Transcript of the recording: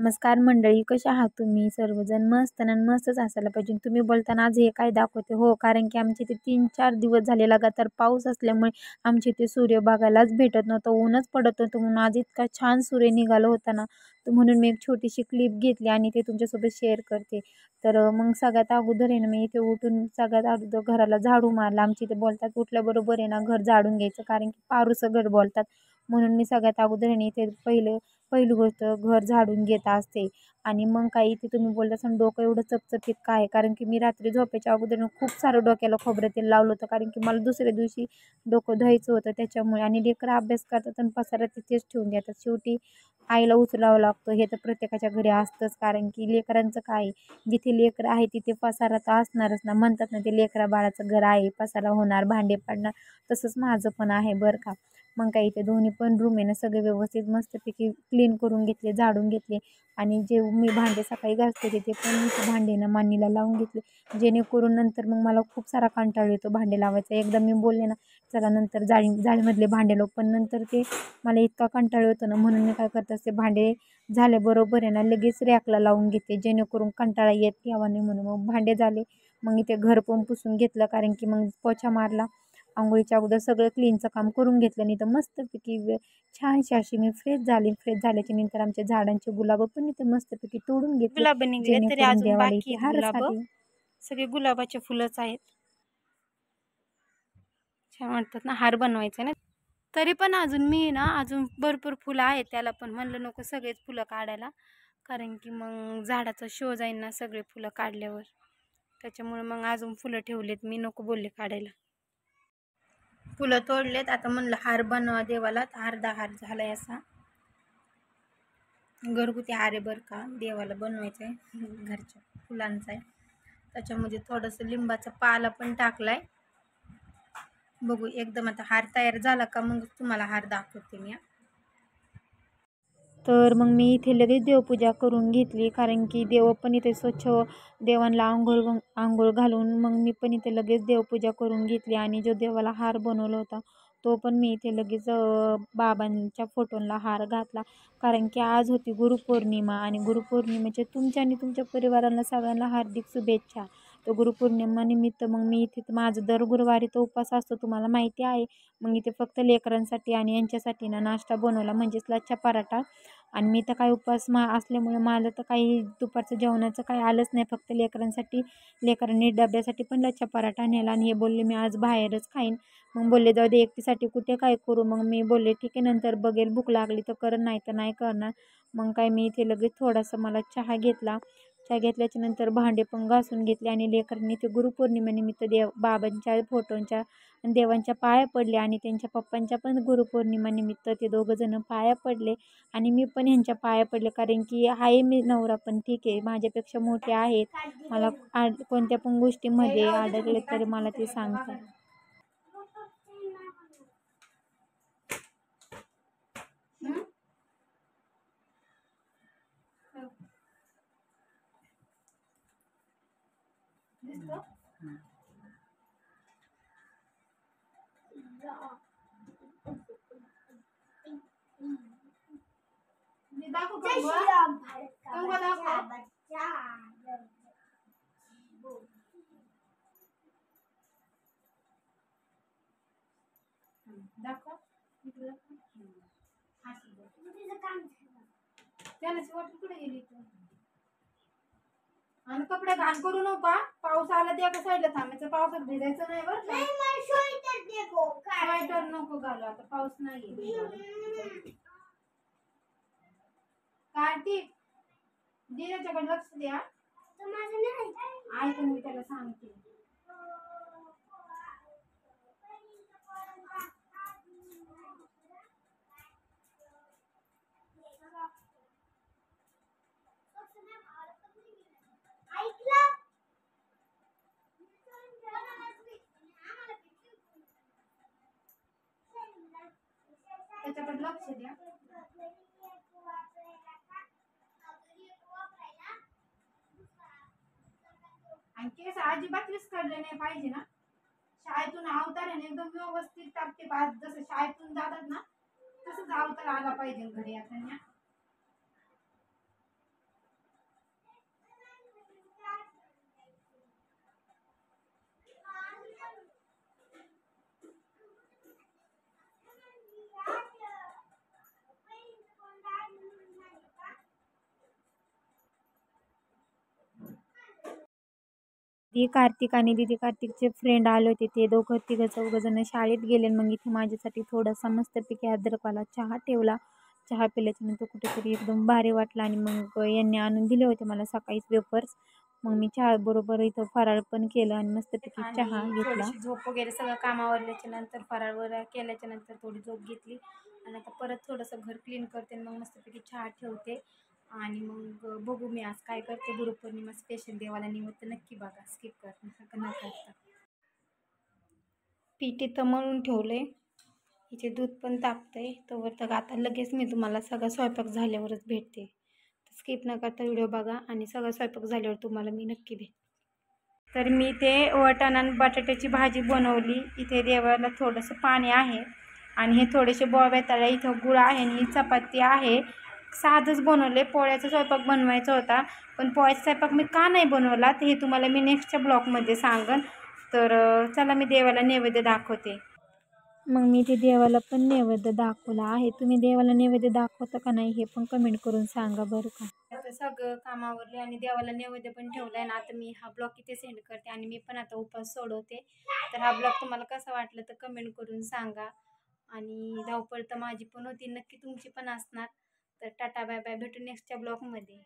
नमस्कार मंडळी, कशा आहात तुम्ही सर्वजण? मस्त ना, मस्तच असायला पाहिजे. तुम्ही बोलताना आज हे काय दाखवते हो, कारण की आमच्या इथे 3-4 दिवस झाले लगातार पाऊस असल्यामुळे आमच्या इथे सूर्य बघायलाच भेटत नव्हतं, ऊनच पडत होतं. म्हणून आज इतका छान सूर्य निघाला होता ना, तर म्हणून मी एक छोटीशी क्लिप घेतली आणि ते तुमच्यासोबत शेअर करते. तर मग सगळ्यात अगोदर आहे ना, मी इथे उठून सगळ्यात अगोदर घराला झाडू मारला. आमच्या इथे बोलतात उठल्याबरोबर आहे ना घर झाडून घ्यायचं, कारण की पारूचं घर बोलतात. म्हणून मी सगळ्यात अगोदर आहे ना इथे पहिली गोष्ट घर झाडून घेत असते. आणि मग काही इथे तुम्ही बोलत असाल डोकं एवढं चपचपीत का आहे, कारण की मी रात्री झोपायच्या अगोदर खूप सारं डोक्याला खोबरं तेल लावलं होतं, कारण की मला दुसऱ्या दिवशी डोकं धुवायचं होतं त्याच्यामुळे. आणि लेकरं अभ्यास करतात आणि पसारा तिथेच ठेवून देतात. शेवटी आईला उचलावं लागतं, हे तर प्रत्येकाच्या घरी असतंच, कारण की लेकरांचं काय आहे, जिथे लेकरं आहे तिथे पसारा तर असणारच ना. म्हणतात ना, ते लेकरा बाळाचं घर आहे, पसारा होणार, भांडे पडणार. तसंच माझं पण आहे बरं का. मग काही इथे दोन्ही पण रूम आहे ना सगळे व्यवस्थित मस्तपैकी क्लीन करून घेतले, झाडून घेतले. आणि जे मी भांडे सकाळी घासते ते पण मी ते भांडे ना मांडणीला लावून घेतले, जेणेकरून नंतर मग मला खूप सारा कंटाळा येतो भांडे लावायचा. एकदा मी बोलले ना, चला नंतर जाळीमधले भांडे लावू, पण नंतर ते मला इतका कंटाळा येतो ना, म्हणून मी काय करते, ते भांडे झाल्याबरोबर आहे ना लगेच रॅकला लावून घेते, जेणेकरून कंटाळा येत यावा नाही म्हणून. मग भांडे झाले, मग इथे घर पण पुसून घेतलं, कारण की मग पोछा मारला. अंघोळीच्या अगोदर सगळं क्लीनचं काम करून घेतलं, नाही तर मस्तपैकी छानशी अशी मी फ्रेश झाली. फ्रेश झाल्याच्या नंतर आमच्या झाडांचे गुलाब पण इथे मस्तपैकी तोडून घेतले, गुलाब निघले तरी जेणेकरून अजून देवाला बाकी इथे आहेत गुलाब. हारासाठी. सगळे गुलाबाचे फुलंच आहेत. छान वाटतात ना, हार बनवायचे ना. तरी पण अजून मी ना अजून भरपूर फुलं आहेत, त्याला पण म्हणलं नको सगळेच फुलं काढायला, कारण की मग झाडाचा शो जाईल ना सगळे फुलं काढल्यावर. त्याच्यामुळे मग अजून फुलं ठेवलेत, मी नको बोलले काढायला. फुलं तोडलेत, आता म्हणलं हार बनवा देवाला. तर अर्धा हार झालाय असा घरगुती हार आहे बरं का, देवाला बनवायचं आहे, घरच्या फुलांचा आहे. त्याच्यामध्ये थोडंसं लिंबाचा पाला पण टाकलाय. बघू एकदम आता हार तयार झाला का मग तुम्हाला हार दाखवते मी. तर मग मी इथे लगेच देवपूजा करून घेतली, कारण की देव पण इथे स्वच्छ देवांना आंघोळ घालून मग मी पण इथे लगेच देवपूजा करून घेतली. आणि जो देवाला हार बनवला होता तो पण मी इथे लगेच बाबांच्या फोटोला हार घातला, कारण की आज होती गुरुपौर्णिमा. आणि गुरुपौर्णिमेच्या तुमच्या आणि तुमच्या परिवाराला सगळ्यांना हार्दिक शुभेच्छा. तर गुरुपौर्णिमेनिमित्त मग मी इथे माझं दर गुरुवारी तो उपवास असतो, तुम्हाला माहिती आहे. मग इथे फक्त लेकरांसाठी आणि यांच्यासाठी ना नाश्ता बनवला, म्हणजेच लच्छा पराठा. आणि मी तर काही उपवास असल्यामुळे मला तर काही दुपारचं जेवणाचं काही आलंच नाही, फक्त लेकरांसाठी. लेकरांनी डब्यासाठी पण लच्छा पराठा नेला आणि हे बोलले मी आज बाहेरच खाईन. मग बोलले जाऊ दे, एकटीसाठी कुठे काय करू. मग मी बोलले ठीक आहे, नंतर बघेल, भूक लागली तर कर, नाही तर नाही करणार. मग काय मी इथे लगेच थोडासा मला चहा घेतला. चहा घेतल्याच्या नंतर भांडे पण घासून घेतले, आणि लेकरांनी ते गुरुपौर्णिमेनिमित्त बाबांच्या फोटोंच्या आणि देवांच्या पाया पडले, आणि त्यांच्या पप्पांच्या पण गुरुपौर्णिमेनिमित्त ते दोघं जण पाया पडले. आणि मी पण ह्यांच्या पाया पडले, कारण की आहे मी नवरा पण ठीक आहे, माझ्यापेक्षा मोठे आहेत. मला कोणत्या पण गोष्टीमध्ये अडकले तरी मला ते सांगतात. आणि कपडे घाण करू नका, पाऊस आला ते एका साईडला थांबायचं, पावसात भिजायचं नाही बरं. स्वेटर नको घालू, आता पाऊस नाहीये. कार्तिक दिराच्याकडे लक्ष द्या, ऐकून मी त्याला सांगते. त्याच्याकडे लक्ष द्या. आणि केस अजिबात विस्कळले नाही पाहिजे ना. शाळेतून अवताराने एकदम व्यवस्थित टाकते, जसं शाळेतून जातात ना तसंच अवतार आला पाहिजे घरी आता. ती कार्तिक आणि दीदी कार्तिकचे फ्रेंड आले होते, ते दोघं तिघं चौघंजण शाळेत गेले. मग इथे माझ्यासाठी थोडासा मस्तपैकी अद्रकवाला चहा ठेवला. चहा पिल्याच्यानंतर कुठेतरी एकदम भारी वाटलं आणि मग यांनी आणून दिले होते मला सकाळीच वेफर्स. मग मी चहा बरोबर इथं फराळ पण केलं आणि मस्तपैकी चहा आणि घेतला. थोडीशी झोप वगैरे सगळं कामावरल्याच्या नंतर फराळ वगैरे केल्याच्या नंतर थोडी झोप घेतली आणि आता परत थोडंसं घर क्लीन करते आणि मग मस्तपैकी चहा ठेवते. आणि मग बघू मी आज काय करते. गुरुपौर्णिमा स्पेशल देवाला निमित्त नक्की बघा, स्किप करता न करता. पीठ इथं मळून ठेवलंय, इथे दूध पण तापतंय. तोवर तर आता लगेच मी तुम्हाला सगळा स्वयंपाक झाल्यावरच भेटते. स्किप न करता व्हिडिओ बघा आणि सगळा स्वयंपाक झाल्यावर तुम्हाला मी नक्की भेटते. तर मी ते वाटाणा आणि बटाट्याची भाजी बनवली. इथे देवाला थोडंसं पाणी आहे आणि हे थोडेसे बोळ्या तळ्या, इथं गुळ आहे आणि ही चपाती आहे. साधंच बनवले. पोळ्याचा स्वयंपाक बनवायचा होता, पण पोळ्याचा स्वयंपाक मी का नाही बनवला ते हे तुम्हाला मी नेक्स्टच्या ब्लॉगमध्ये सांगेन. तर चला मी देवाला नैवेद्य दाखवते. मग मी ते देवाला पण नैवेद्य दाखवला आहे. तुम्ही देवाला नैवेद्य दाखवता का नाही हे पण कमेंट करून सांगा बरं का. आता सगळं कामावरले आणि देवाला नैवेद्य पण ठेवलाय ना. आता मी हा ब्लॉग इथे सेंड करते आणि मी पण आता उपास सोडवते. तर हा ब्लॉग तुम्हाला कसा वाटला तर कमेंट करून सांगा. आणि धावपळ तर माझी पण होती, नक्की तुमची पण असणार. तर टाटा बाय बाय, भेटू नेक्स्टच्या ब्लॉगमध्ये.